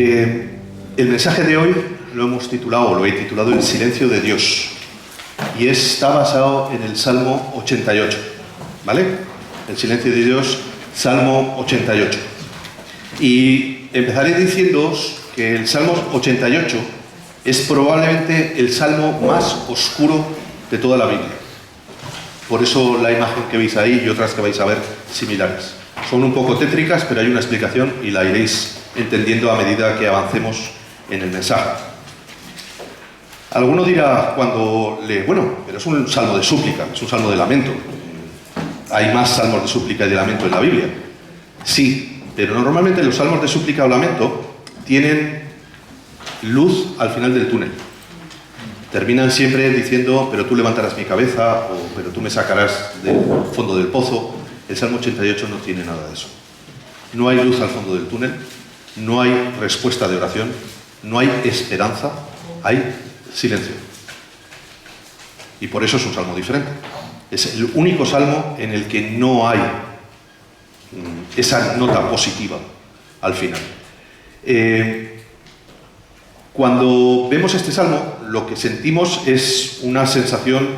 El mensaje de hoy lo hemos titulado, o lo he titulado El silencio de Dios, y está basado en el Salmo 88, ¿vale? El silencio de Dios, Salmo 88. Y empezaré diciéndoos que el Salmo 88 es probablemente el salmo más oscuro de toda la Biblia. Por eso la imagen que veis ahí y otras que vais a ver similares. Son un poco tétricas, pero hay una explicación y la iréis entendiendo a medida que avancemos en el mensaje. Alguno dirá cuando lee, bueno, pero es un salmo de súplica, es un salmo de lamento. Hay más salmos de súplica y de lamento en la Biblia. Sí, pero normalmente los salmos de súplica o lamento tienen luz al final del túnel. Terminan siempre diciendo, pero tú levantarás mi cabeza, o pero tú me sacarás del fondo del pozo. El Salmo 88 no tiene nada de eso. No hay luz al fondo del túnel, no hay respuesta de oración, no hay esperanza, hay silencio. Y por eso es un salmo diferente. Es el único salmo en el que no hay esa nota positiva al final. Cuando vemos este salmo, lo que sentimos es una sensación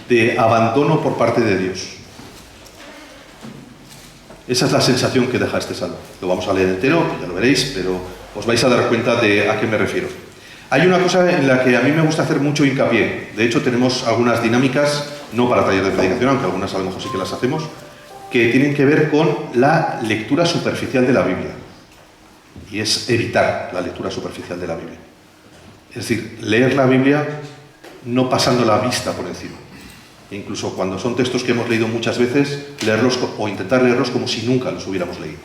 de abandono por parte de Dios. Esa es la sensación que deja este salmo. Lo vamos a leer entero, ya lo veréis, pero os vais a dar cuenta de a qué me refiero. Hay una cosa en la que a mí me gusta hacer mucho hincapié. De hecho, tenemos algunas dinámicas, no para taller de predicación, aunque algunas a lo mejor sí que las hacemos, que tienen que ver con la lectura superficial de la Biblia. Y es evitar la lectura superficial de la Biblia. Es decir, leer la Biblia no pasando la vista por encima. Incluso cuando son textos que hemos leído muchas veces, leerlos o intentar leerlos como si nunca los hubiéramos leído.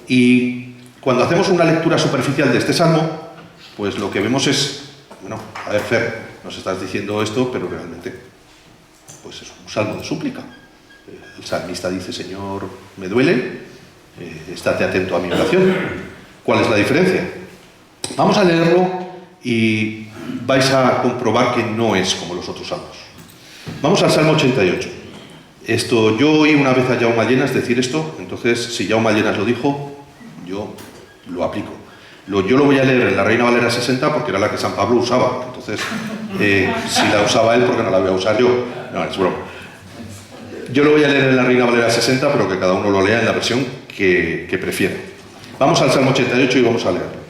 Y cuando hacemos una lectura superficial de este salmo, pues lo que vemos es, bueno, a ver, Fer, nos estás diciendo esto, pero realmente pues es un salmo de súplica. El salmista dice, Señor, me duele, estate atento a mi oración. ¿Cuál es la diferencia? Vamos a leerlo y vais a comprobar que no es como los otros salmos. Vamos al Salmo 88. Yo oí una vez a Jaume Llenas decir esto, entonces si Jaume Llenas lo dijo, yo lo aplico. Yo lo voy a leer en la Reina Valera 60 porque era la que San Pablo usaba. Entonces, si la usaba él, ¿por qué no la voy a usar yo? No, es broma. Yo lo voy a leer en la Reina Valera 60, pero que cada uno lo lea en la versión que prefiera. Vamos al Salmo 88 y vamos a leerlo.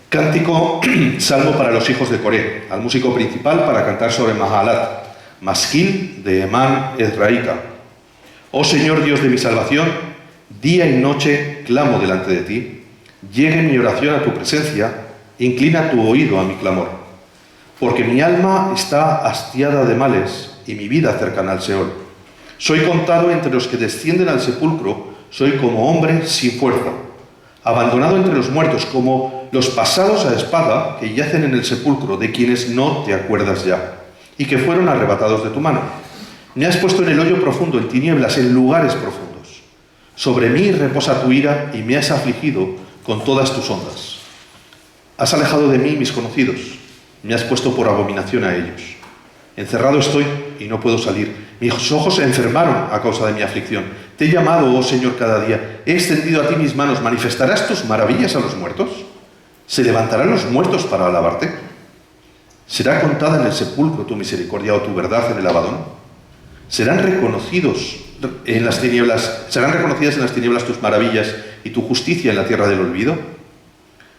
Cántico, salmo para los hijos de Coré, al músico principal para cantar sobre Mahalat, Masquil de Emán Ezraíta. Oh Señor Dios de mi salvación, día y noche clamo delante de ti. Llegue mi oración a tu presencia, inclina tu oído a mi clamor. Porque mi alma está hastiada de males y mi vida cercana al Seol. Soy contado entre los que descienden al sepulcro, soy como hombre sin fuerza, abandonado entre los muertos, como los pasados a espada que yacen en el sepulcro, de quienes no te acuerdas ya, y que fueron arrebatados de tu mano. Me has puesto en el hoyo profundo, en tinieblas, en lugares profundos. Sobre mí reposa tu ira y me has afligido con todas tus ondas. Has alejado de mí mis conocidos, me has puesto por abominación a ellos. Encerrado estoy y no puedo salir. Mis ojos se enfermaron a causa de mi aflicción. Te he llamado, oh Señor, cada día. He extendido a ti mis manos. ¿Manifestarás tus maravillas a los muertos? ¿Se levantarán los muertos para alabarte? ¿Será contada en el sepulcro tu misericordia o tu verdad en el Abadón? ¿Serán reconocidas en las tinieblas tus maravillas y tu justicia en la tierra del olvido?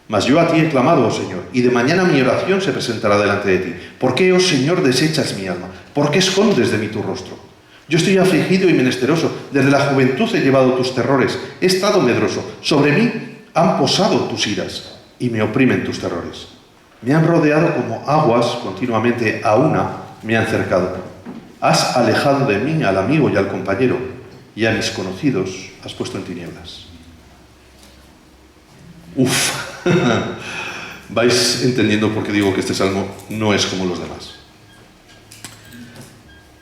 Mas yo a ti he clamado, oh Señor, y de mañana mi oración se presentará delante de ti. ¿Por qué, oh Señor, desechas mi alma? ¿Por qué escondes de mí tu rostro? Yo estoy afligido y menesteroso. Desde la juventud he llevado tus terrores. He estado medroso. Sobre mí han posado tus iras y me oprimen tus terrores. Me han rodeado como aguas continuamente, a una me han cercado. Has alejado de mí al amigo y al compañero, y a mis conocidos has puesto en tinieblas. Uf. Vais entendiendo por qué digo que este salmo no es como los demás.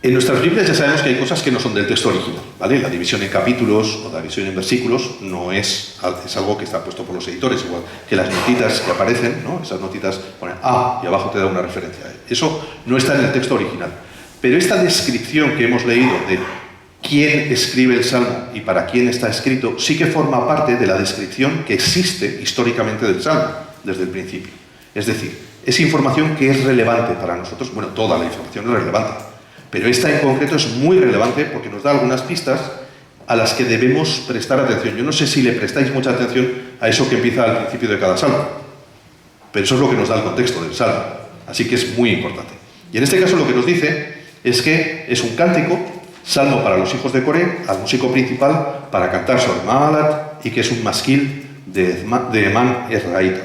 En nuestras Biblias ya sabemos que hay cosas que no son del texto original, ¿vale? La división en capítulos o la división en versículos no es algo que está puesto por los editores, igual que las notitas que aparecen, ¿no? Esas notitas ponen y abajo te da una referencia. Eso no está en el texto original. Pero esta descripción que hemos leído de quién escribe el Salmo y para quién está escrito, sí que forma parte de la descripción que existe históricamente del Salmo desde el principio. Es decir, es información que es relevante para nosotros. Bueno, toda la información es relevante, pero esta en concreto es muy relevante porque nos da algunas pistas a las que debemos prestar atención. Yo no sé si le prestáis mucha atención a eso que empieza al principio de cada Salmo, pero eso es lo que nos da el contexto del Salmo, así que es muy importante. Y en este caso lo que nos dice es que es un cántico, salmo para los hijos de Coré, al músico principal para cantar sobre Mahalat, y que es un masquil de Emán Ezraíta.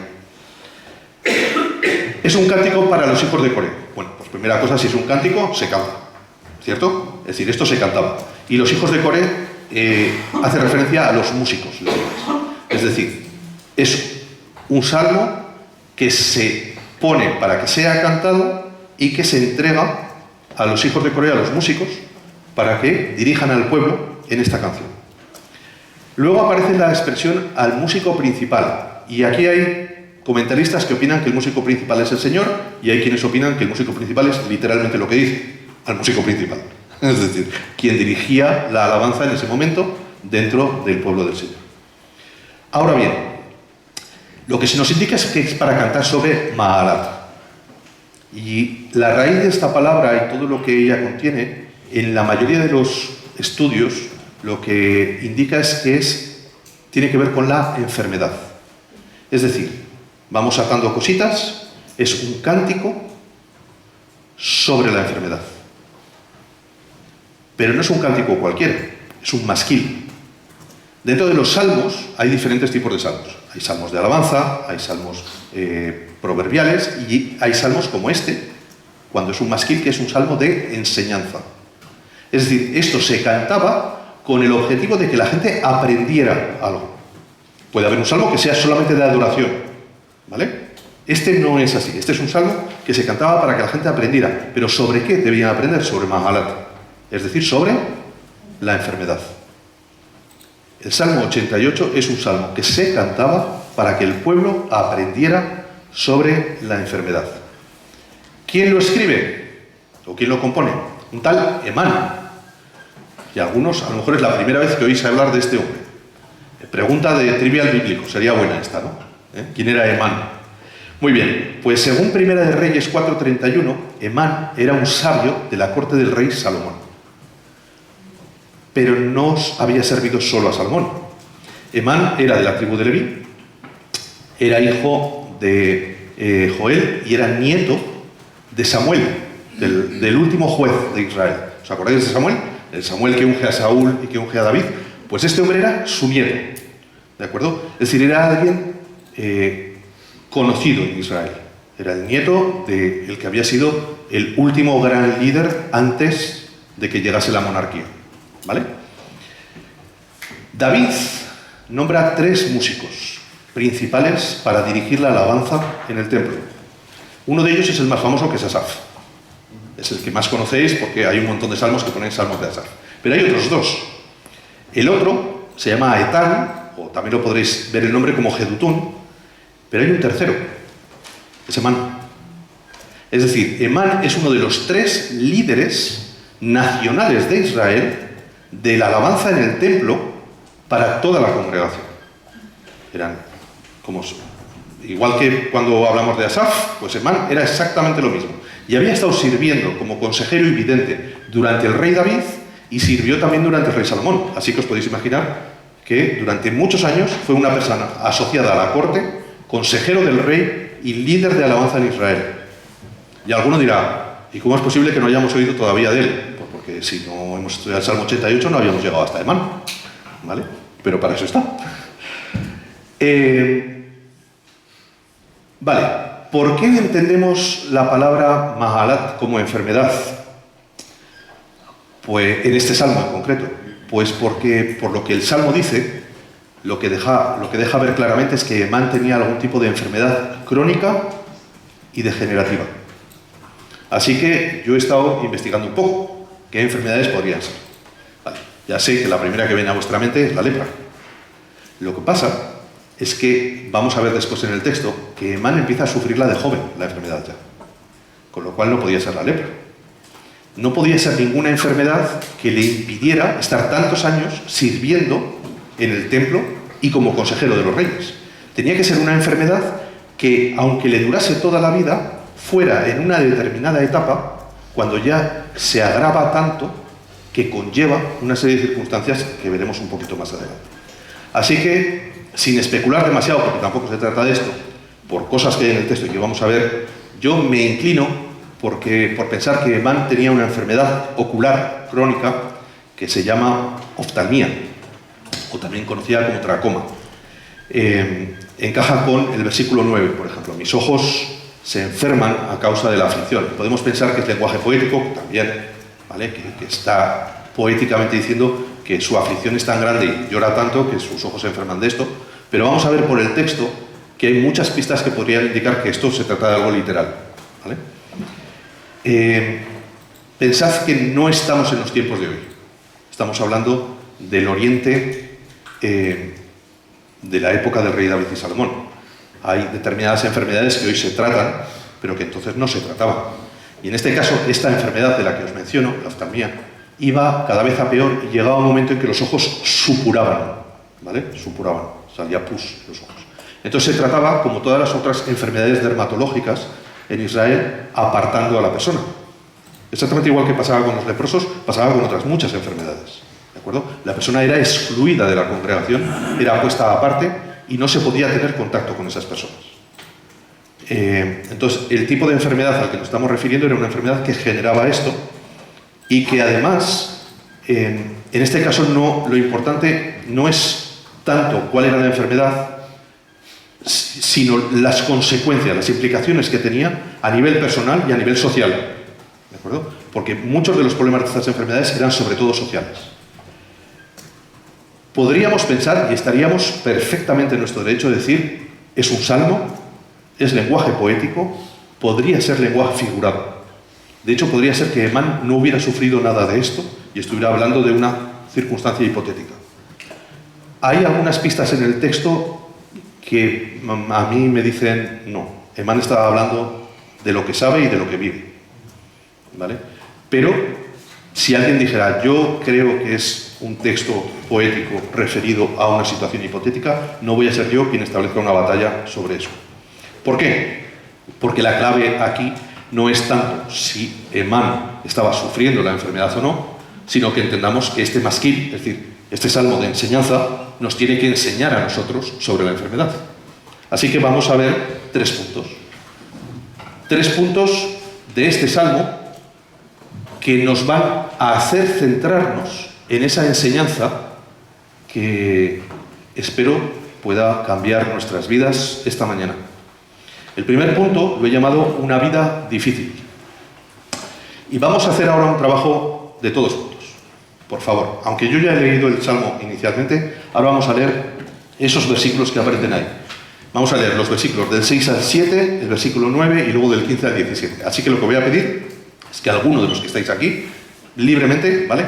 Es un cántico para los hijos de Coré. Bueno, pues primera cosa, si es un cántico, se canta, ¿cierto? Es decir, esto se cantaba. Y los hijos de Coré hace referencia a los músicos. Es decir, es un salmo que se pone para que sea cantado y que se entrega a los hijos de Coré, a los músicos, para que dirijan al pueblo en esta canción. Luego aparece la expresión al músico principal, y aquí hay comentaristas que opinan que el músico principal es el Señor, y hay quienes opinan que el músico principal es literalmente lo que dice, al músico principal. Es decir, quien dirigía la alabanza en ese momento dentro del pueblo del Señor. Ahora bien, lo que se nos indica es que es para cantar sobre Mahalat. Y la raíz de esta palabra y todo lo que ella contiene, en la mayoría de los estudios, lo que indica es que tiene que ver con la enfermedad. Es decir, vamos sacando cositas, es un cántico sobre la enfermedad. Pero no es un cántico cualquiera, es un masquil. Dentro de los salmos hay diferentes tipos de salmos. Hay salmos de alabanza, hay salmos proverbiales y hay salmos como este, cuando es un masquil, que es un salmo de enseñanza. Es decir, esto se cantaba con el objetivo de que la gente aprendiera algo. Puede haber un salmo que sea solamente de adoración, ¿vale? Este no es así. Este es un salmo que se cantaba para que la gente aprendiera. ¿Pero sobre qué debían aprender? Sobre Mahalat. Es decir, sobre la enfermedad. El Salmo 88 es un salmo que se cantaba para que el pueblo aprendiera sobre la enfermedad. ¿Quién lo escribe? ¿O quién lo compone? Un tal Emán. Y algunos, a lo mejor es la primera vez que oís hablar de este hombre. Pregunta de trivial bíblico, sería buena esta, ¿no? ¿Quién era Emán? Muy bien, pues según Primera de Reyes 4:31, Emán era un sabio de la corte del rey Salomón. Pero no había servido solo a Salomón. Emán era de la tribu de Leví, era hijo de Joel y era nieto de Samuel, del último juez de Israel. ¿Os acordáis de Samuel? El Samuel que unge a Saúl y que unge a David. Pues este hombre era su nieto, ¿de acuerdo? Es decir, era alguien conocido en Israel. Era el nieto del que había sido el último gran líder antes de que llegase la monarquía. ¿Vale? David nombra 3 músicos principales para dirigir la alabanza en el templo. Uno de ellos es el más famoso, que es Asaf. Es el que más conocéis porque hay un montón de salmos que ponen salmos de Asaf. Pero hay otros 2. El otro se llama Etán, o también lo podréis ver el nombre como Jedutún, pero hay un tercero, es Emán. Es decir, Emán es uno de los 3 líderes nacionales de Israel de la alabanza en el templo para toda la congregación. Eran como, igual que cuando hablamos de Asaf, pues Emán era exactamente lo mismo. Y había estado sirviendo como consejero y vidente durante el rey David y sirvió también durante el rey Salomón. Así que os podéis imaginar que durante muchos años fue una persona asociada a la corte, consejero del rey y líder de alabanza en Israel. Y alguno dirá, ¿y cómo es posible que no hayamos oído todavía de él? Pues porque si no hemos estudiado el Salmo 88 no habíamos llegado hasta Emán, ¿vale? Pero para eso está. Vale, ¿por qué entendemos la palabra Mahalat como enfermedad? Pues en este salmo en concreto. Pues porque, por lo que el salmo dice, lo que deja ver claramente es que Emán tenía algún tipo de enfermedad crónica y degenerativa. Así que yo he estado investigando un poco qué enfermedades podrían ser. Vale, ya sé que la primera que viene a vuestra mente es la lepra. Lo que pasa es que vamos a ver después en el texto que Emán empieza a sufrirla de joven, la enfermedad ya. Con lo cual no podía ser la lepra. no podía ser ninguna enfermedad que le impidiera estar tantos años sirviendo en el templo y como consejero de los reyes. Tenía que ser una enfermedad que, aunque le durase toda la vida, fuera en una determinada etapa, cuando ya se agrava tanto que conlleva una serie de circunstancias que veremos un poquito más adelante. Así que, sin especular demasiado, porque tampoco se trata de esto, por cosas que hay en el texto y que vamos a ver, yo me inclino por pensar que Emán tenía una enfermedad ocular crónica que se llama oftalmía, o también conocida como tracoma. Encaja con el versículo 9, por ejemplo. Mis ojos se enferman a causa de la aflicción. Podemos pensar que es lenguaje poético, también, ¿vale? que está poéticamente diciendo que su aflicción es tan grande y llora tanto que sus ojos se enferman de esto, pero vamos a ver por el texto que hay muchas pistas que podrían indicar que esto se trata de algo literal, ¿vale? Pensad que no estamos en los tiempos de hoy. Estamos hablando del Oriente de la época del rey David y Salomón. Hay determinadas enfermedades que hoy se tratan, pero que entonces no se trataban. Y en este caso, esta enfermedad de la que os menciono, la oftalmía, iba cada vez a peor y llegaba un momento en que los ojos supuraban, ¿vale? Supuraban, salía pus en los ojos. Entonces se trataba, como todas las otras enfermedades dermatológicas en Israel, apartando a la persona. Exactamente igual que pasaba con los leprosos, pasaba con otras muchas enfermedades. ¿De acuerdo? La persona era excluida de la congregación, era puesta aparte y no se podía tener contacto con esas personas. Entonces, el tipo de enfermedad al que nos estamos refiriendo era una enfermedad que generaba esto y que además, en este caso, lo importante no es tanto cuál era la enfermedad, sino las consecuencias, las implicaciones que tenía a nivel personal y a nivel social. ¿De acuerdo? Porque muchos de los problemas de estas enfermedades eran sobre todo sociales. Podríamos pensar, y estaríamos perfectamente en nuestro derecho de decir, es un salmo, es lenguaje poético, podría ser lenguaje figurado. De hecho, podría ser que Emán no hubiera sufrido nada de esto y estuviera hablando de una circunstancia hipotética. Hay algunas pistas en el texto que a mí me dicen, no, Emán estaba hablando de lo que sabe y de lo que vive, ¿vale? Pero si alguien dijera, yo creo que es un texto poético referido a una situación hipotética, no voy a ser yo quien establezca una batalla sobre eso. ¿Por qué? Porque la clave aquí no es tanto si Emán estaba sufriendo la enfermedad o no, sino que entendamos que este masquil, es decir, este salmo de enseñanza, nos tiene que enseñar a nosotros sobre la enfermedad. Así que vamos a ver 3 puntos. 3 puntos de este salmo que nos van a hacer centrarnos en esa enseñanza que espero pueda cambiar nuestras vidas esta mañana. El primer punto lo he llamado una vida difícil. Y vamos a hacer ahora un trabajo de todos juntos. Por favor, aunque yo ya he leído el Salmo inicialmente, ahora vamos a leer esos versículos que aparecen ahí. Vamos a leer los versículos del 6 al 7, el versículo 9 y luego del 15 al 17. Así que lo que voy a pedir es que alguno de los que estáis aquí, libremente, ¿vale?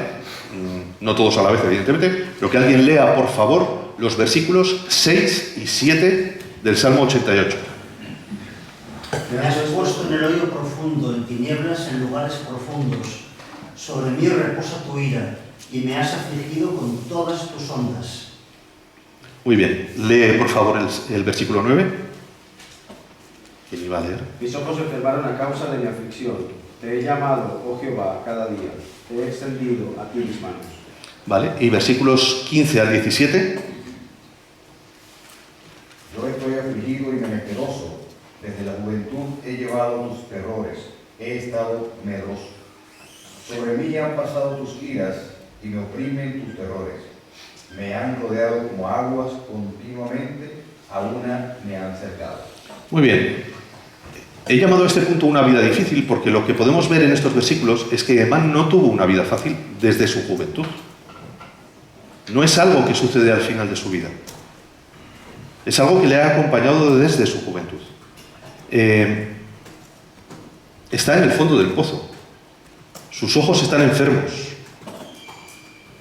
No todos a la vez, evidentemente, pero que alguien lea, por favor, los versículos 6 y 7 del Salmo 88. Me has puesto en el hoyo profundo, en tinieblas, en lugares profundos. Sobre mí reposa tu ira, y me has afligido con todas tus ondas. Muy bien. Lee, por favor, el versículo 9. ¿Quién iba a leer? Mis ojos se enfermaron a causa de mi aflicción. Te he llamado, oh Jehová, cada día. Te he extendido a ti mis manos. Vale. Y versículos 15 al 17. Yo estoy afligido y menesteroso. Desde la juventud he llevado tus terrores. He estado medroso. Sobre mí han pasado tus iras y me oprimen tus terrores. Me han rodeado como aguas continuamente, a una me han cercado. Muy bien. He llamado a este punto una vida difícil porque lo que podemos ver en estos versículos es que Emán no tuvo una vida fácil desde su juventud. No es algo que sucede al final de su vida. Es algo que le ha acompañado desde su juventud. Está en el fondo del pozo. Sus ojos están enfermos,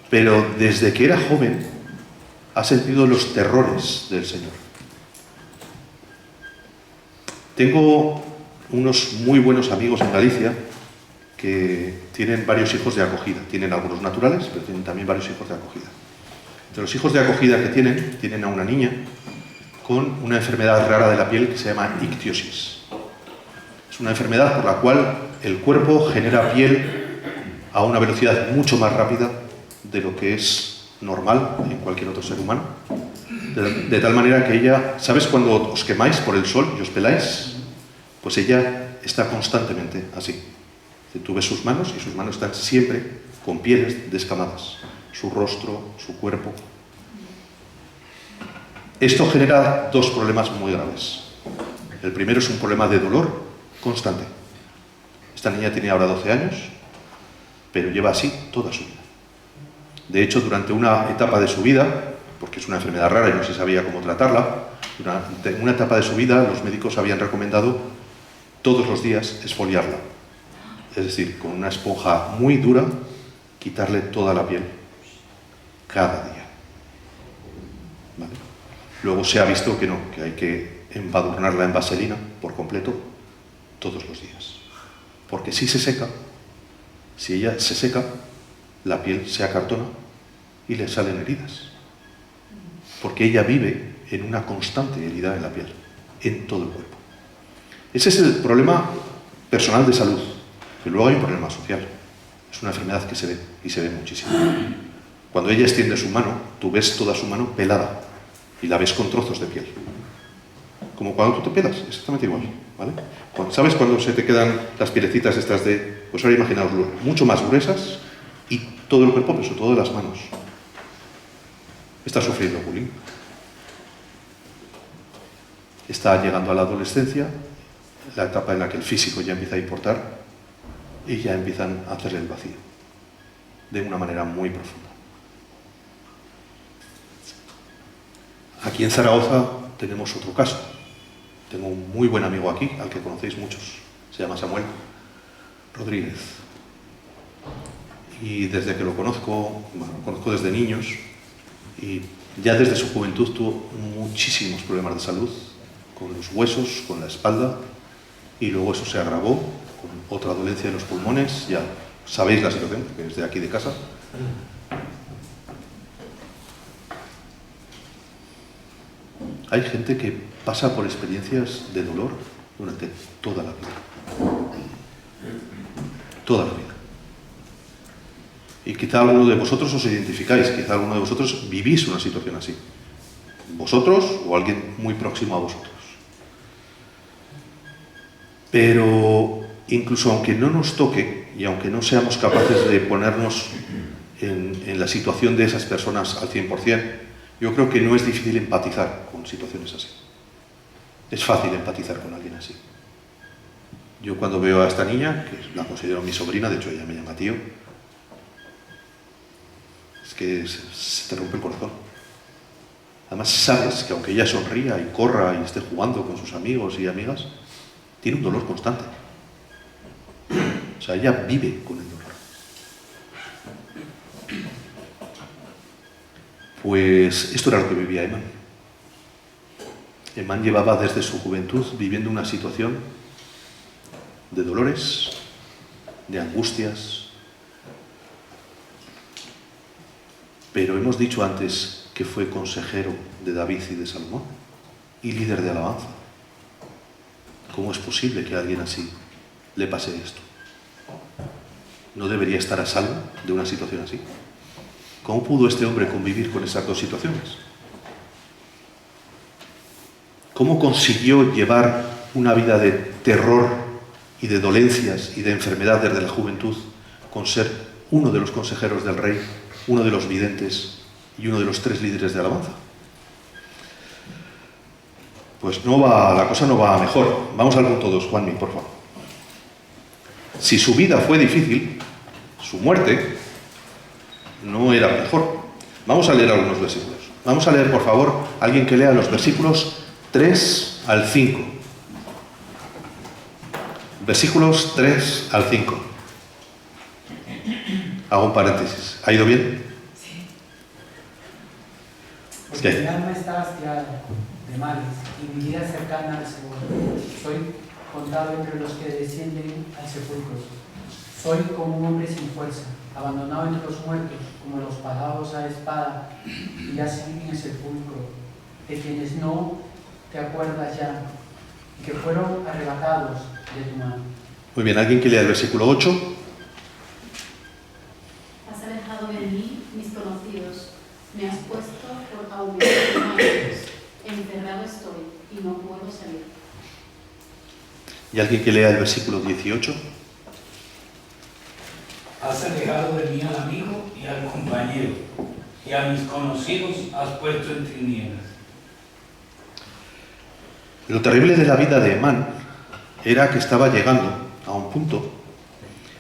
pero desde que era joven ha sentido los terrores del Señor. Tengo unos muy buenos amigos en Galicia que tienen varios hijos de acogida. Tienen algunos naturales, pero tienen también varios hijos de acogida. Entre los hijos de acogida que tienen a una niña con una enfermedad rara de la piel que se llama ictiosis. Es una enfermedad por la cual el cuerpo genera piel a una velocidad mucho más rápida de lo que es normal en cualquier otro ser humano. De tal manera que ella, ¿sabes cuando os quemáis por el sol y os peláis? Pues ella está constantemente así. Tú ves sus manos y sus manos están siempre con pieles descamadas. Su rostro, su cuerpo. Esto genera dos problemas muy graves. El primero es un problema de dolor constante. Esta niña tiene ahora 12 años, pero lleva así toda su vida. De hecho, durante una etapa de su vida, porque es una enfermedad rara y no se sabía cómo tratarla, durante una etapa de su vida los médicos habían recomendado todos los días exfoliarla. Es decir, con una esponja muy dura, quitarle toda la piel, cada día. ¿Vale? Luego se ha visto que no, que hay que embadurnarla en vaselina por completo todos los días. Porque si se seca, si ella se seca, la piel se acartona y le salen heridas. Porque ella vive en una constante herida en la piel, en todo el cuerpo. Ese es el problema personal de salud. Pero luego hay un problema social. Es una enfermedad que se ve, y se ve muchísimo. Cuando ella extiende su mano, tú ves toda su mano pelada y la ves con trozos de piel. Como cuando tú te pelas, exactamente igual, ¿vale? ¿Sabes cuando se te quedan las pielecitas estas de... Pues ahora imaginaoslo, mucho más gruesas y todo el cuerpo, pero sobre todo las manos. Está sufriendo bullying. Está llegando a la adolescencia, la etapa en la que el físico ya empieza a importar y ya empiezan a hacerle el vacío, de una manera muy profunda. Aquí en Zaragoza tenemos otro caso. Tengo un muy buen amigo aquí, al que conocéis muchos, se llama Samuel Rodríguez. Y desde que lo conozco, bueno, lo conozco desde niños, y ya desde su juventud tuvo muchísimos problemas de salud, con los huesos, con la espalda, y luego eso se agravó con otra dolencia en los pulmones. Ya sabéis la situación, porque es de aquí de casa. Hay gente que pasa por experiencias de dolor durante toda la vida. Toda la vida. Y quizá alguno de vosotros os identificáis, quizá alguno de vosotros vivís una situación así. Vosotros o alguien muy próximo a vosotros. Pero incluso aunque no nos toque y aunque no seamos capaces de ponernos en la situación de esas personas al 100%, yo creo que no es difícil empatizar con situaciones así. Es fácil empatizar con alguien así. Yo cuando veo a esta niña, que la considero mi sobrina, de hecho ella me llama tío, es que se te rompe el corazón. Además sabes que aunque ella sonría y corra y esté jugando con sus amigos y amigas, tiene un dolor constante. O sea, ella vive con el dolor. Pues esto era lo que vivía Eman. Eman llevaba desde su juventud viviendo una situación de dolores, de angustias. Pero hemos dicho antes que fue consejero de David y de Salomón y líder de alabanza. ¿Cómo es posible que a alguien así le pase esto? ¿No debería estar a salvo de una situación así? ¿Cómo pudo este hombre convivir con esas dos situaciones? ¿Cómo consiguió llevar una vida de terror y de dolencias y de enfermedad desde la juventud con ser uno de los consejeros del rey, uno de los videntes y uno de los 3 líderes de alabanza? Pues la cosa no va a mejor. Vamos al punto 2, Juanmi, por favor. Si su vida fue difícil, su muerte no era mejor. Vamos a leer algunos versículos. Vamos a leer, por favor, alguien que lea los versículos 3 al 5. Versículos 3 al 5. Hago un paréntesis. ¿Ha ido bien? Sí. Es Porque que- mi alma está hastiada de males y mi vida cercana al Señor. Soy contado entre los que descienden al sepulcro. Soy como un hombre sin fuerza, abandonado entre los muertos, como los pagados a espada, y yace en el sepulcro, de quienes no te acuerdas ya, y que fueron arrebatados de tu mano. Muy bien, ¿alguien que lea el versículo 8? Has alejado de mí mis conocidos, me has puesto por aumento de manos, encerrado estoy y no puedo salir. ¿Y alguien que lea el versículo 18? Has alejado de mí al amigo y al compañero, y a mis conocidos has puesto en tinieblas. Lo terrible de la vida de Emán era que estaba llegando a un punto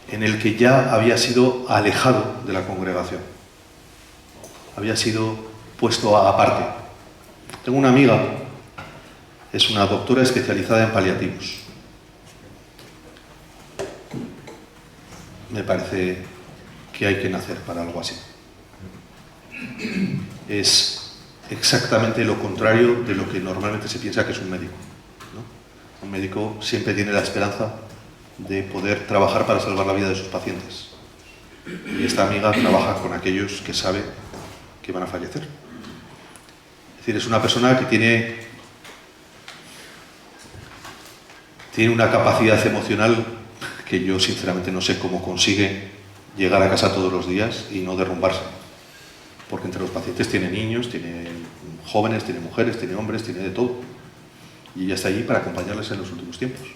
en el que ya había sido alejado de la congregación. Había sido puesto aparte. Tengo una amiga, es una doctora especializada en paliativos. Me parece que hay que nacer para algo así. Es exactamente lo contrario de lo que normalmente se piensa que es un médico, ¿no? Un médico siempre tiene la esperanza de poder trabajar para salvar la vida de sus pacientes. Y esta amiga trabaja con aquellos que sabe que van a fallecer. Es decir, es una persona que tiene una capacidad emocional que yo sinceramente no sé cómo consigue llegar a casa todos los días y no derrumbarse. Porque entre los pacientes tiene niños, tiene jóvenes, tiene mujeres, tiene hombres, tiene de todo. Y ella está allí para acompañarles en los últimos tiempos.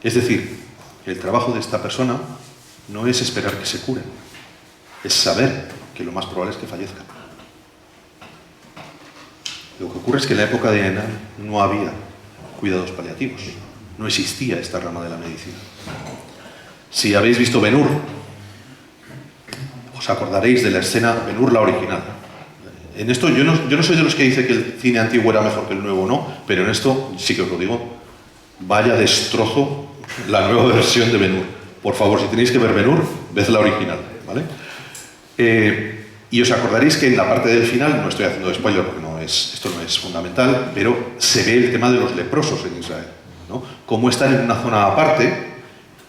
Es decir, el trabajo de esta persona no es esperar que se curen, es saber que lo más probable es que fallezcan. Lo que ocurre es que en la época de Enán no había cuidados paliativos, no existía esta rama de la medicina. Si habéis visto Ben-Hur, os acordaréis de la escena Ben-Hur, la original. En esto yo no soy de los que dice que el cine antiguo era mejor que el nuevo, no, pero en esto sí que os lo digo, vaya destrozo la nueva versión de Ben-Hur. Por favor, si tenéis que ver Ben-Hur, ved la original, ¿vale? Y os acordaréis que en la parte del final, no estoy haciendo spoiler porque esto no es fundamental, pero se ve el tema de los leprosos en Israel, ¿no? Cómo están en una zona aparte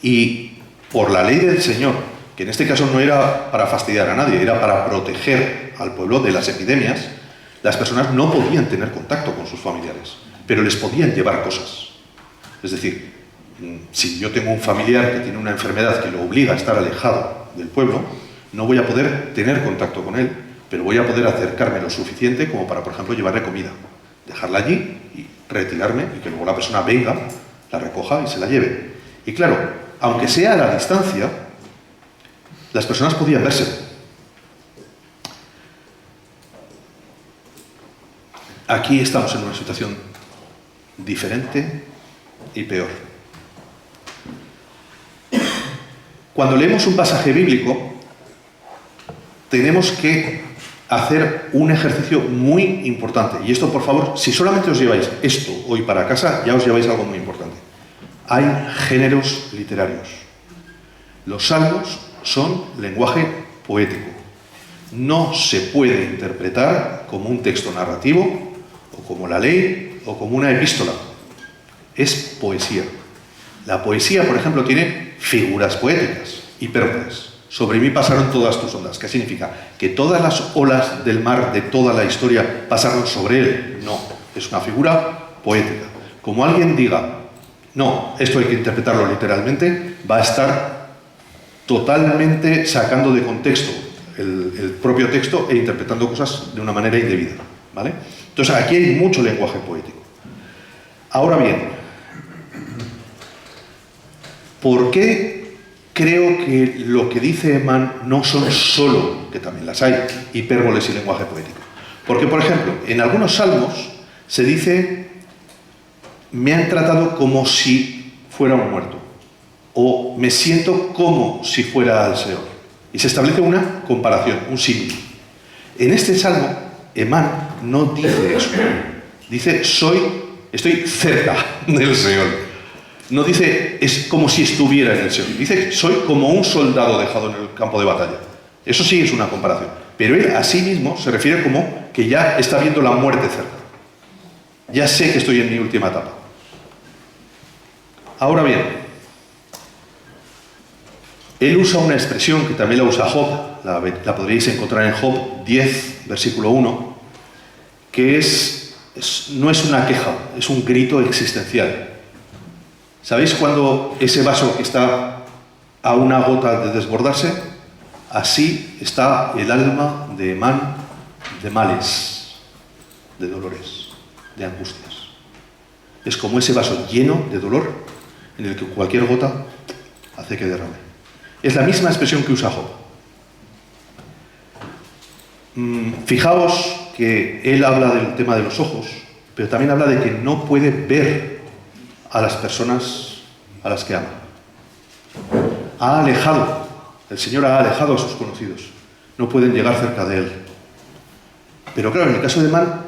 y por la ley del Señor, que en este caso no era para fastidiar a nadie, era para proteger al pueblo de las epidemias, las personas no podían tener contacto con sus familiares, pero les podían llevar cosas. Es decir, si yo tengo un familiar que tiene una enfermedad que lo obliga a estar alejado del pueblo, no voy a poder tener contacto con él, pero voy a poder acercarme lo suficiente como para, por ejemplo, llevarle comida, dejarla allí y retirarme y que luego la persona venga, la recoja y se la lleve. Y claro, aunque sea a la distancia, las personas podían verse. Aquí estamos en una situación diferente y peor. Cuando leemos un pasaje bíblico, tenemos que hacer un ejercicio muy importante. Y esto, por favor, si solamente os lleváis esto hoy para casa, ya os lleváis algo muy importante. Hay géneros literarios. Los salmos son lenguaje poético. No se puede interpretar como un texto narrativo, o como la ley, o como una epístola. Es poesía. La poesía, por ejemplo, tiene figuras poéticas, hipérboles. Sobre mí pasaron todas tus ondas. ¿Qué significa? ¿Que todas las olas del mar de toda la historia pasaron sobre él? No, es una figura poética. Como alguien diga, no, esto hay que interpretarlo literalmente, va a estar totalmente sacando de contexto el propio texto e interpretando cosas de una manera indebida, ¿vale? Entonces aquí hay mucho lenguaje poético. Ahora bien, ¿por qué creo que lo que dice Emán no son solo, que también las hay, hipérboles y lenguaje poético? Porque, por ejemplo, en algunos salmos se dice, me han tratado como si fuera un muerto, o me siento como si fuera al Señor. Y se establece una comparación, un símil. En este salmo, Emán no dice eso. Dice, estoy cerca del Señor. No dice, es como si estuviera en el Señor. Dice, soy como un soldado dejado en el campo de batalla. Eso sí es una comparación. Pero él a sí mismo se refiere como que ya está viendo la muerte cerca. Ya sé que estoy en mi última etapa. Ahora bien, Él usa una expresión que también la usa Job, la podréis encontrar en Job 10, versículo 1, que no es una queja, es un grito existencial. ¿Sabéis cuando ese vaso que está a una gota de desbordarse? Así está el alma de Emán, de males, de dolores, de angustias. Es como ese vaso lleno de dolor en el que cualquier gota hace que derrame. Es la misma expresión que usa Job. Fijaos que él habla del tema de los ojos, pero también habla de que no puede ver a las personas a las que ama. El Señor ha alejado a sus conocidos. No pueden llegar cerca de él. Pero claro, en el caso de Emán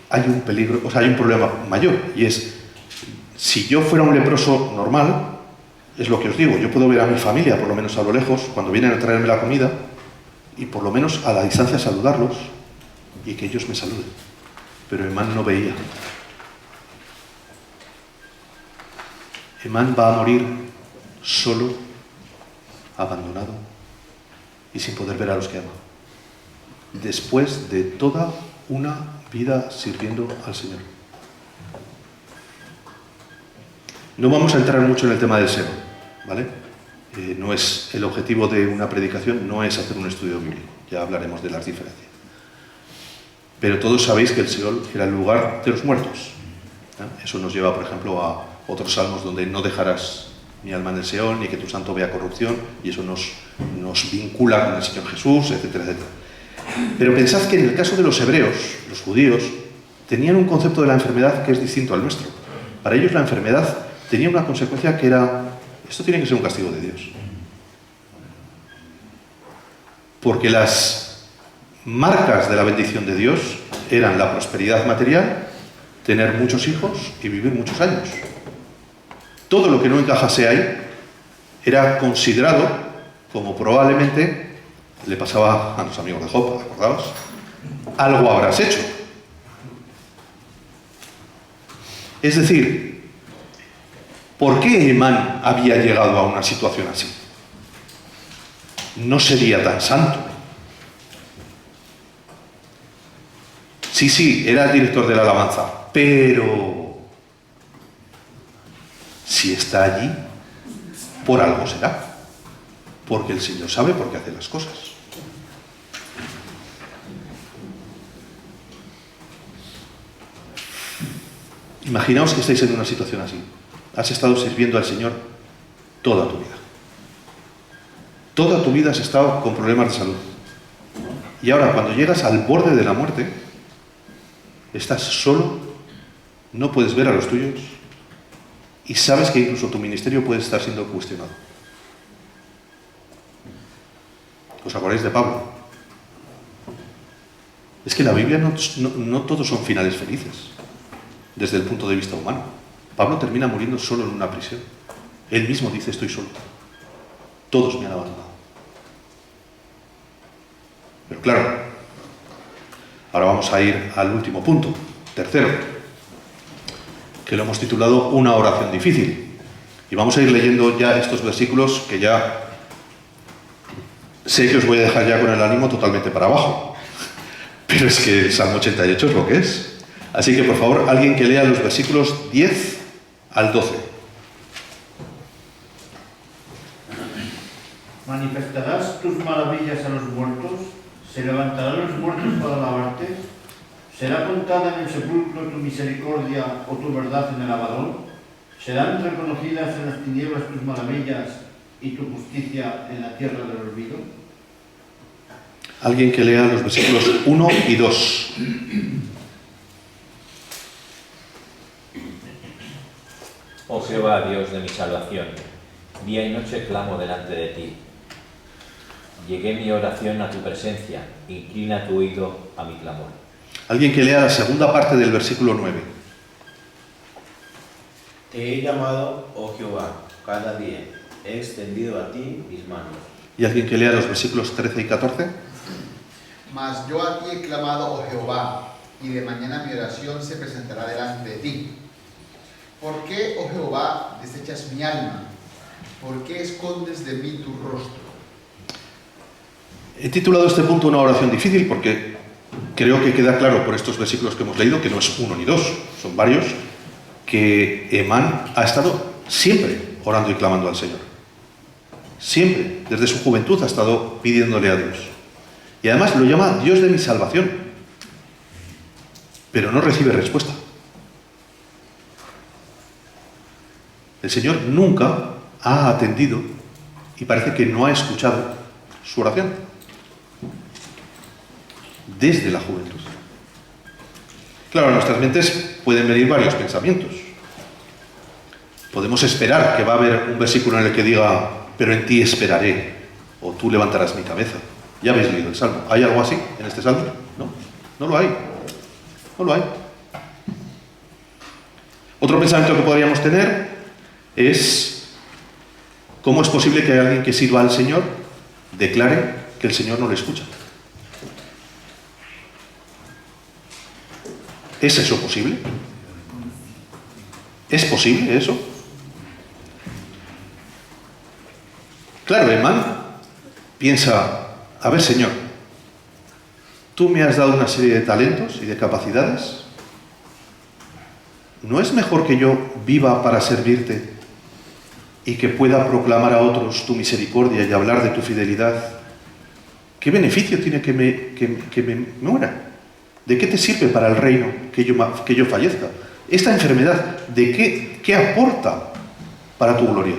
hay un peligro, hay un problema mayor, y es, si yo fuera un leproso normal, es lo que os digo, yo puedo ver a mi familia, por lo menos a lo lejos, cuando vienen a traerme la comida, y por lo menos a la distancia saludarlos, y que ellos me saluden. Pero Emán no veía. Emán va a morir solo, abandonado y sin poder ver a los que ama, después de toda una vida sirviendo al Señor. No vamos a entrar mucho en el tema del seno, ¿vale? No es el objetivo de una predicación, no es hacer un estudio bíblico, ya hablaremos de las diferencias. Pero todos sabéis que el Seol era el lugar de los muertos. Eso nos lleva, por ejemplo, a otros salmos donde no dejarás mi alma en el Seol, ni que tu santo vea corrupción, y eso nos vincula con el Señor Jesús, etcétera, etcétera. Pero pensad que en el caso de los hebreos, los judíos, tenían un concepto de la enfermedad que es distinto al nuestro. Para ellos la enfermedad tenía una consecuencia que era, esto tiene que ser un castigo de Dios. Porque las marcas de la bendición de Dios eran la prosperidad material, tener muchos hijos y vivir muchos años. Todo lo que no encajase ahí era considerado como probablemente le pasaba a los amigos de Job, ¿acordaos? Algo habrás hecho. Es decir, ¿por qué Emán había llegado a una situación así? No sería tan santo. Sí, era el director de la alabanza, pero si está allí, por algo será. Porque el Señor sabe por qué hace las cosas. Imaginaos que estáis en una situación así. Has estado sirviendo al Señor toda tu vida. Toda tu vida has estado con problemas de salud. Y ahora, cuando llegas al borde de la muerte, estás solo, no puedes ver a los tuyos, y sabes que incluso tu ministerio puede estar siendo cuestionado. ¿Os acordáis de Pablo? Es que en la Biblia no todos son finales felices, desde el punto de vista humano. Pablo termina muriendo solo en una prisión. Él mismo dice, estoy solo. Todos me han abandonado. Pero claro, ahora vamos a ir al último punto, tercero, que lo hemos titulado Una oración difícil. Y vamos a ir leyendo ya estos versículos que ya sé que os voy a dejar ya con el ánimo totalmente para abajo. Pero es que el Salmo 88 es lo que es. Así que, por favor, alguien que lea los versículos 10 al 12. Manifestarás tus maravillas a los muertos, se levantarán los muertos para alabarte, será contada en el sepulcro tu misericordia o tu verdad en el Abadón, serán reconocidas en las tinieblas tus maravillas y tu justicia en la tierra del olvido. Alguien que lea los versículos 1 y 2. Oh Jehová, Dios de mi salvación, día y noche clamo delante de ti. Llegué mi oración a tu presencia, inclina tu oído a mi clamor. Alguien que lea la segunda parte del versículo 9. Te he llamado, oh Jehová, cada día, he extendido a ti mis manos. Y alguien que lea los versículos 13 y 14. Mas yo a ti he clamado, oh Jehová, y de mañana mi oración se presentará delante de ti. ¿Por qué, oh Jehová, desechas mi alma? ¿por qué escondes de mí tu rostro? He titulado este punto una oración difícil porque creo que queda claro por estos versículos que hemos leído que no es uno ni dos, son varios, que Emán ha estado siempre orando y clamando al Señor. Siempre, desde su juventud ha estado pidiéndole a Dios. Y además lo llama Dios de mi salvación, pero no recibe respuesta. El Señor nunca ha atendido y parece que no ha escuchado su oración desde la juventud. Claro, a nuestras mentes pueden venir varios pensamientos. Podemos esperar que va a haber un versículo en el que diga, pero en ti esperaré, o tú levantarás mi cabeza. Ya habéis leído el Salmo. ¿Hay algo así en este Salmo? No, no lo hay. No lo hay. Otro pensamiento que podríamos tener es, ¿cómo es posible que alguien que sirva al Señor declare que el Señor no le escucha? ¿Es eso posible? ¿Es posible eso? Claro, Emán piensa, a ver, Señor, tú me has dado una serie de talentos y de capacidades. ¿No es mejor que yo viva para servirte y que pueda proclamar a otros tu misericordia y hablar de tu fidelidad? ¿Qué beneficio tiene que me muera? ¿De qué te sirve para el reino que yo fallezca? Esta enfermedad, ¿de qué aporta para tu gloria?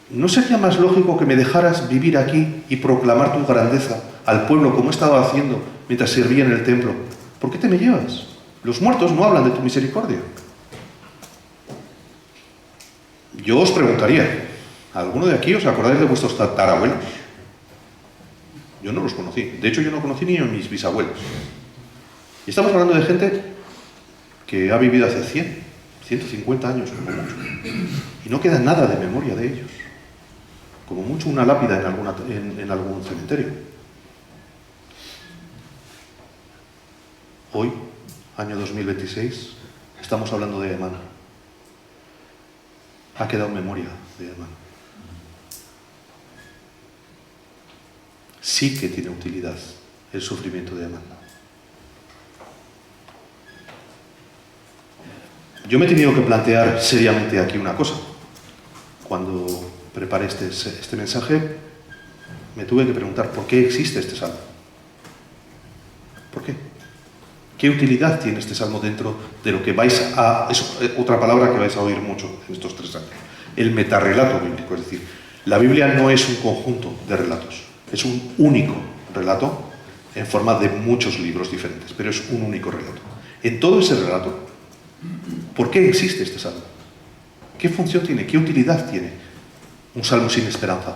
¿No sería más lógico que me dejaras vivir aquí y proclamar tu grandeza al pueblo como he estado haciendo mientras servía en el templo? ¿Por qué te me llevas? Los muertos no hablan de tu misericordia. Yo os preguntaría, ¿alguno de aquí os acordáis de vuestros tatarabuelos? Yo no los conocí. De hecho, yo no conocí ni a mis bisabuelos. Y estamos hablando de gente que ha vivido hace 100, 150 años, como mucho. Y no queda nada de memoria de ellos. Como mucho una lápida en algún cementerio. Hoy, año 2026, estamos hablando de Emán. Ha quedado memoria de Emán. Sí que tiene utilidad el sufrimiento de Emán. Yo me he tenido que plantear seriamente aquí una cosa. Cuando preparé este mensaje, me tuve que preguntar ¿por qué existe este salmo? ¿Por qué? ¿Qué utilidad tiene este salmo dentro de lo que vais a... Es otra palabra que vais a oír mucho en estos 3 años. El metarrelato bíblico, es decir, la Biblia no es un conjunto de relatos, es un único relato en forma de muchos libros diferentes, pero es un único relato. En todo ese relato, ¿por qué existe este salmo? ¿Qué función tiene? ¿Qué utilidad tiene? Un salmo sin esperanza,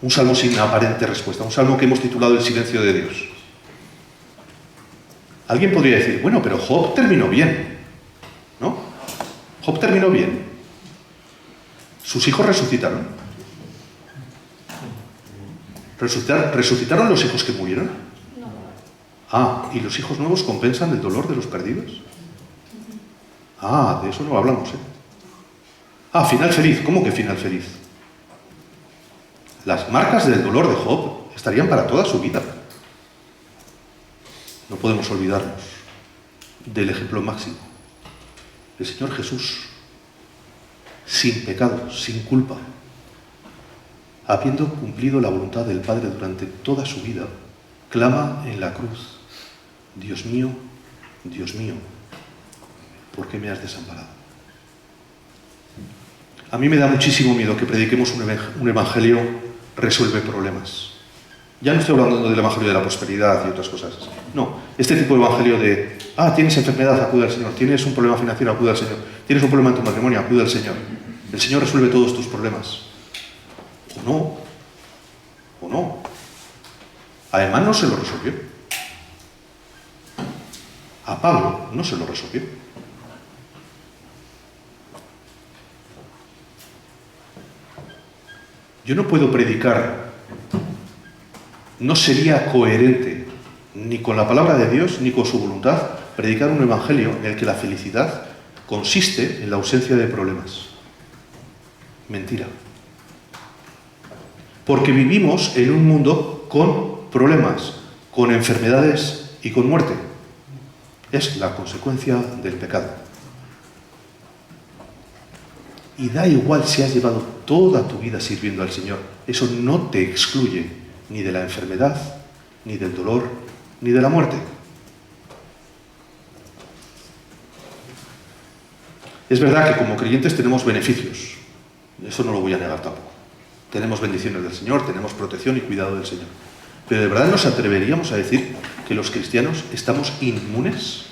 un salmo sin aparente respuesta, un salmo que hemos titulado El silencio de Dios. Alguien podría decir, bueno, pero Job terminó bien, ¿no? Job terminó bien. ¿Sus hijos resucitaron? ¿Resucitaron los hijos que murieron? No. Ah, ¿y los hijos nuevos compensan el dolor de los perdidos? Ah, de eso no hablamos, ¿eh? Ah, final feliz. ¿Cómo que final feliz? Las marcas del dolor de Job estarían para toda su vida. No podemos olvidarnos del ejemplo máximo. El Señor Jesús, sin pecado, sin culpa, habiendo cumplido la voluntad del Padre durante toda su vida, clama en la cruz, Dios mío, ¿por qué me has desamparado? A mí me da muchísimo miedo que prediquemos un evangelio resuelve problemas. Ya no estoy hablando del evangelio de la prosperidad y otras cosas. No, este tipo de evangelio de, tienes enfermedad, acude al Señor. Tienes un problema financiero, acude al Señor. Tienes un problema en tu matrimonio, acude al Señor. El Señor resuelve todos tus problemas. O no. A Emán no se lo resolvió. A Pablo no se lo resolvió. Yo no puedo predicar, no sería coherente ni con la palabra de Dios ni con su voluntad predicar un evangelio en el que la felicidad consiste en la ausencia de problemas. Mentira. Porque vivimos en un mundo con problemas, con enfermedades y con muerte. Es la consecuencia del pecado. Y da igual si has llevado toda tu vida sirviendo al Señor. Eso no te excluye ni de la enfermedad, ni del dolor, ni de la muerte. Es verdad que como creyentes tenemos beneficios. Eso no lo voy a negar tampoco. Tenemos bendiciones del Señor, tenemos protección y cuidado del Señor. Pero ¿de verdad nos atreveríamos a decir que los cristianos estamos inmunes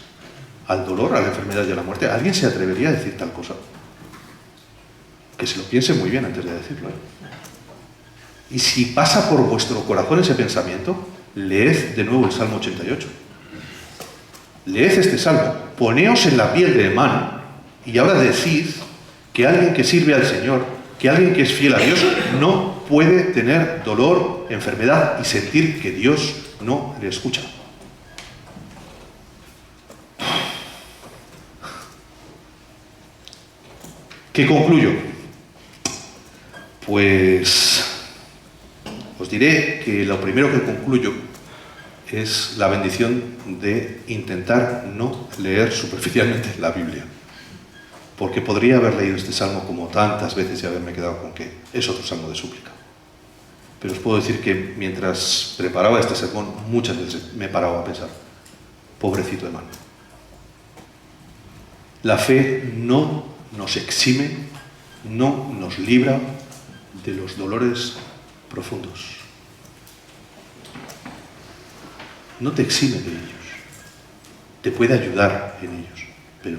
al dolor, a la enfermedad y a la muerte? ¿Alguien se atrevería a decir tal cosa? Que se lo piense muy bien antes de decirlo, ¿eh? Y si pasa por vuestro corazón ese pensamiento, leed de nuevo el Salmo 88. Leed este salmo, poneos en la piel de Emán y ahora decid que alguien que sirve al Señor, que alguien que es fiel a Dios, no puede tener dolor, enfermedad y sentir que Dios no le escucha. ¿Qué concluyo? Pues os diré que lo primero que concluyo es la bendición de intentar no leer superficialmente la Biblia. Porque podría haber leído este salmo como tantas veces y haberme quedado con que es otro salmo de súplica. Pero os puedo decir que mientras preparaba este sermón, muchas veces me he parado a pensar, pobrecito Emán. La fe no nos exime, no nos libra de los dolores profundos. No te exime de ellos. Te puede ayudar en ellos, pero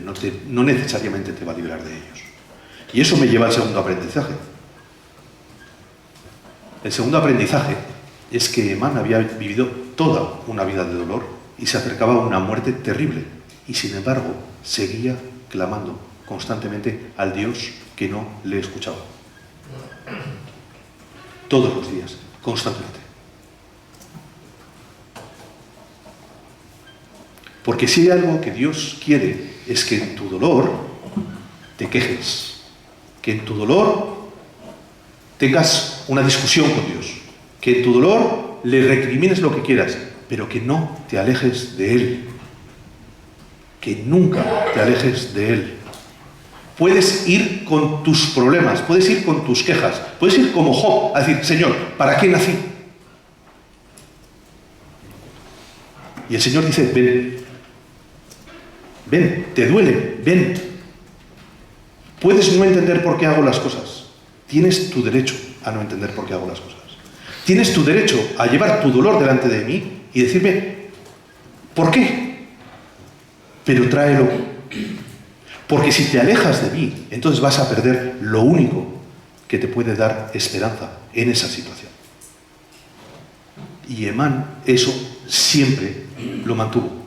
no necesariamente te va a librar de ellos. Y eso me lleva al segundo aprendizaje. El segundo aprendizaje es que Emán había vivido toda una vida de dolor y se acercaba a una muerte terrible. Y sin embargo, seguía clamando constantemente al Dios que no le escuchaba. Todos los días, constantemente. Porque si hay algo que Dios quiere, es que en tu dolor te quejes, que en tu dolor tengas una discusión con Dios, que en tu dolor le recrimines lo que quieras, pero que no te alejes de Él, que nunca te alejes de Él. Puedes ir con tus problemas, puedes ir con tus quejas, puedes ir como Job a decir, Señor, ¿para qué nací? Y el Señor dice, ven. Ven, te duele, ven. Puedes no entender por qué hago las cosas. Tienes tu derecho a no entender por qué hago las cosas. Tienes tu derecho a llevar tu dolor delante de mí y decirme, ¿por qué? Pero tráelo. Porque si te alejas de mí, entonces vas a perder lo único que te puede dar esperanza en esa situación. Y Emán eso siempre lo mantuvo.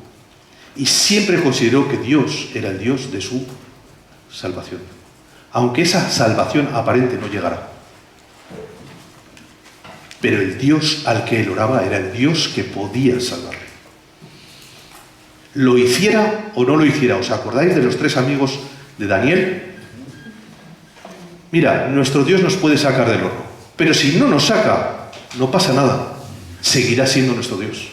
Y siempre consideró que Dios era el Dios de su salvación. Aunque esa salvación aparente no llegara. Pero el Dios al que él oraba era el Dios que podía salvarle. Lo hiciera o no lo hiciera. ¿Os acordáis de los 3 amigos de Daniel? Mira, nuestro Dios nos puede sacar del horno. Pero si no nos saca, no pasa nada. Seguirá siendo nuestro Dios.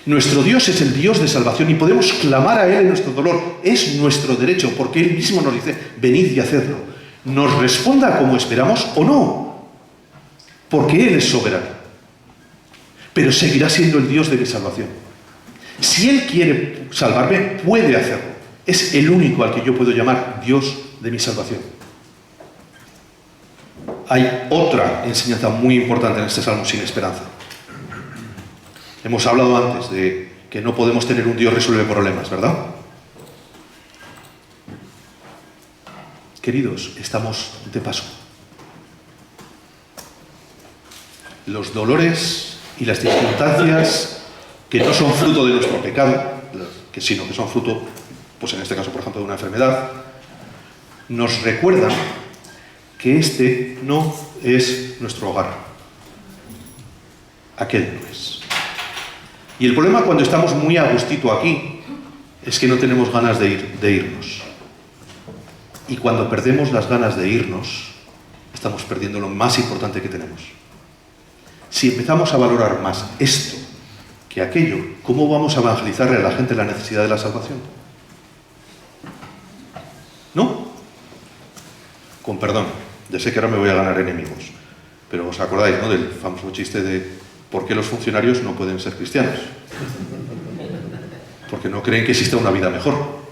Nuestro Dios es el Dios de salvación y podemos clamar a Él en nuestro dolor. Es nuestro derecho, porque Él mismo nos dice, venid y hacedlo. Nos responda como esperamos o no, porque Él es soberano. Pero seguirá siendo el Dios de mi salvación. Si Él quiere salvarme, puede hacerlo. Es el único al que yo puedo llamar Dios de mi salvación. Hay otra enseñanza muy importante en este salmo sin esperanza. Hemos hablado antes de que no podemos tener un Dios que resuelve problemas, ¿verdad? Queridos, estamos de paso. Los dolores y las circunstancias que no son fruto de nuestro pecado, sino que son fruto, pues en este caso, por ejemplo, de una enfermedad, nos recuerdan que este no es nuestro hogar. Aquel no es. Y el problema cuando estamos muy a gustito aquí es que no tenemos ganas de irnos. Y cuando perdemos las ganas de irnos, estamos perdiendo lo más importante que tenemos. Si empezamos a valorar más esto que aquello, ¿cómo vamos a evangelizarle a la gente la necesidad de la salvación? ¿No? Con perdón, ya sé que ahora me voy a ganar enemigos, pero os acordáis, ¿no?, del famoso chiste de ¿por qué los funcionarios no pueden ser cristianos? Porque no creen que exista una vida mejor.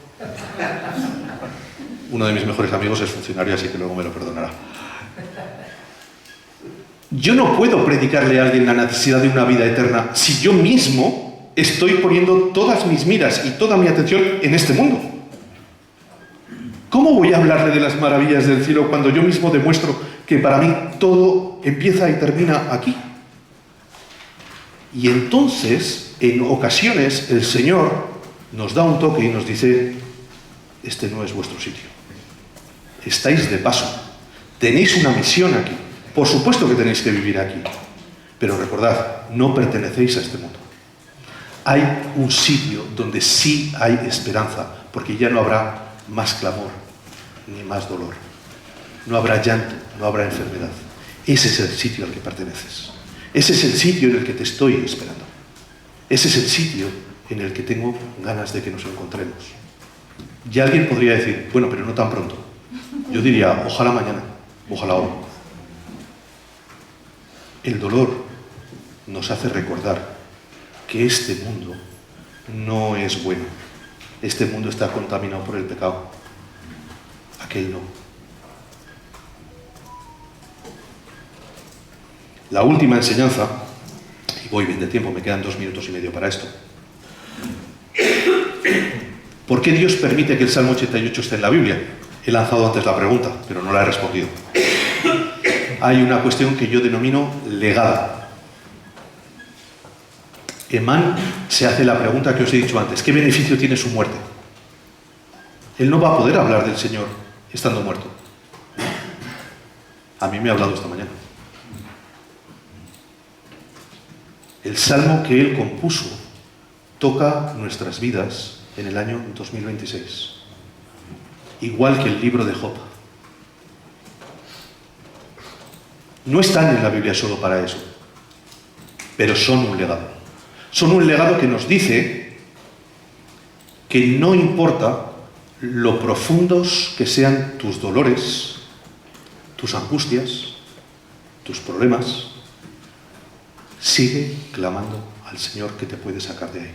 Uno de mis mejores amigos es funcionario, así que luego me lo perdonará. Yo no puedo predicarle a alguien la necesidad de una vida eterna si yo mismo estoy poniendo todas mis miras y toda mi atención en este mundo. ¿Cómo voy a hablarle de las maravillas del cielo cuando yo mismo demuestro que para mí todo empieza y termina aquí? Y entonces, en ocasiones, el Señor nos da un toque y nos dice: este no es vuestro sitio. Estáis de paso. Tenéis una misión aquí. Por supuesto que tenéis que vivir aquí. Pero recordad, no pertenecéis a este mundo. Hay un sitio donde sí hay esperanza, porque ya no habrá más clamor, ni más dolor. No habrá llanto, no habrá enfermedad. Ese es el sitio al que perteneces. Ese es el sitio en el que te estoy esperando. Ese es el sitio en el que tengo ganas de que nos encontremos. Y alguien podría decir: bueno, pero no tan pronto. Yo diría: ojalá mañana, ojalá hoy. El dolor nos hace recordar que este mundo no es bueno. Este mundo está contaminado por el pecado. Aquel no. La última enseñanza, y voy bien de tiempo, me quedan 2 minutos y medio para esto. ¿Por qué Dios permite que el Salmo 88 esté en la Biblia? He lanzado antes la pregunta, pero no la he respondido. Hay una cuestión que yo denomino legado. Emán se hace la pregunta que os he dicho antes: ¿qué beneficio tiene su muerte? Él no va a poder hablar del Señor estando muerto. A mí me ha hablado esta mañana. El salmo que él compuso toca nuestras vidas en el año 2026, igual que el libro de Job. No están en la Biblia solo para eso, pero son un legado. Son un legado que nos dice que no importa lo profundos que sean tus dolores, tus angustias, tus problemas, sigue clamando al Señor que te puede sacar de ahí.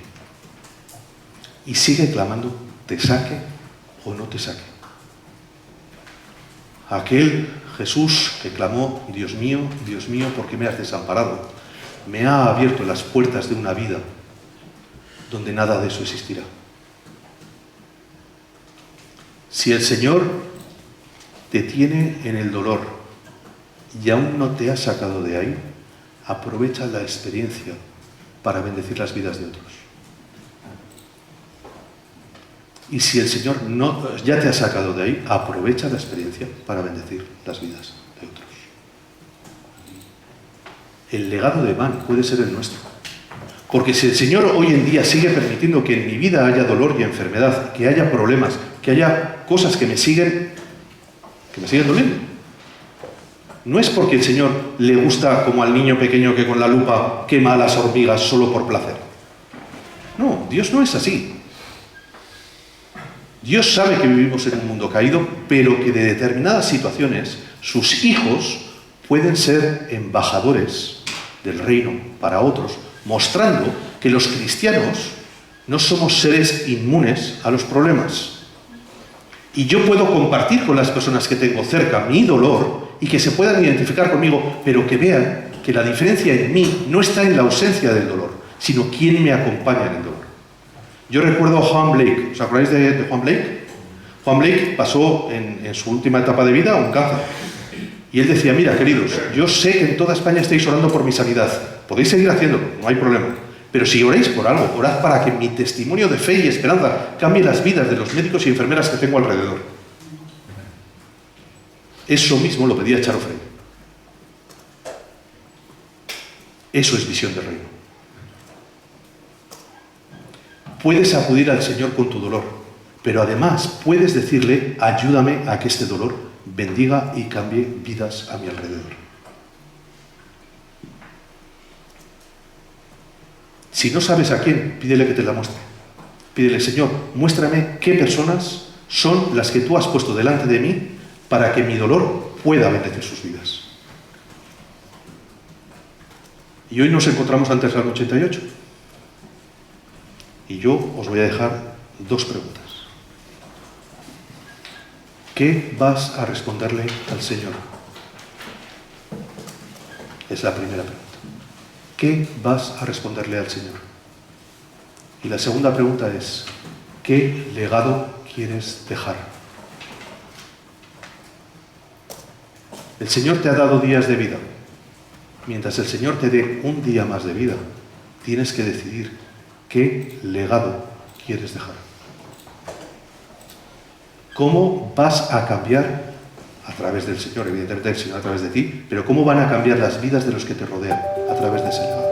Y sigue clamando, te saque o no te saque. Aquel Jesús que clamó: Dios mío, ¿por qué me has desamparado?, me ha abierto las puertas de una vida donde nada de eso existirá. Si el Señor te tiene en el dolor y aún no te ha sacado de ahí, aprovecha la experiencia para bendecir las vidas de otros. Y si el Señor ya te ha sacado de ahí, aprovecha la experiencia para bendecir las vidas de otros. El legado de Emán puede ser el nuestro. Porque si el Señor hoy en día sigue permitiendo que en mi vida haya dolor y enfermedad, que haya problemas, que haya cosas que me siguen doliendo, no es porque el Señor le gusta, como al niño pequeño que con la lupa quema a las hormigas solo por placer. No, Dios no es así. Dios sabe que vivimos en un mundo caído, pero que de determinadas situaciones sus hijos pueden ser embajadores del reino para otros, mostrando que los cristianos no somos seres inmunes a los problemas. Y yo puedo compartir con las personas que tengo cerca mi dolor y que se puedan identificar conmigo, pero que vean que la diferencia en mí no está en la ausencia del dolor, sino quién me acompaña en el dolor. Yo recuerdo a Juan Blake. ¿Os acordáis de Juan Blake? Juan Blake pasó en su última etapa de vida un cáncer. Y él decía: mira, queridos, yo sé que en toda España estáis orando por mi sanidad. Podéis seguir haciéndolo, no hay problema. Pero si oráis por algo, orad para que mi testimonio de fe y esperanza cambie las vidas de los médicos y enfermeras que tengo alrededor. Eso mismo lo pedía Charo Freire. Eso es visión del reino. Puedes acudir al Señor con tu dolor, Pero además puedes decirle, ayúdame a que este dolor bendiga y cambie vidas a mi alrededor. Si no sabes a quién, pídele que te la muestre. Pídele, Señor, muéstrame qué personas son las que tú has puesto delante de mí para que mi dolor pueda bendecir sus vidas. Y hoy nos encontramos ante el Salmo 88. Y yo os voy a dejar dos preguntas. ¿Qué vas a responderle al Señor? Es la primera pregunta. ¿Qué vas a responderle al Señor? Y la segunda pregunta es, ¿qué legado quieres dejar? El Señor te ha dado días de vida. Mientras el Señor te dé un día más de vida, tienes que decidir qué legado quieres dejar. ¿Cómo vas a cambiar a través del Señor? Evidentemente el Señor a través de ti, pero ¿cómo van a cambiar las vidas de los que te rodean a través de ese legado?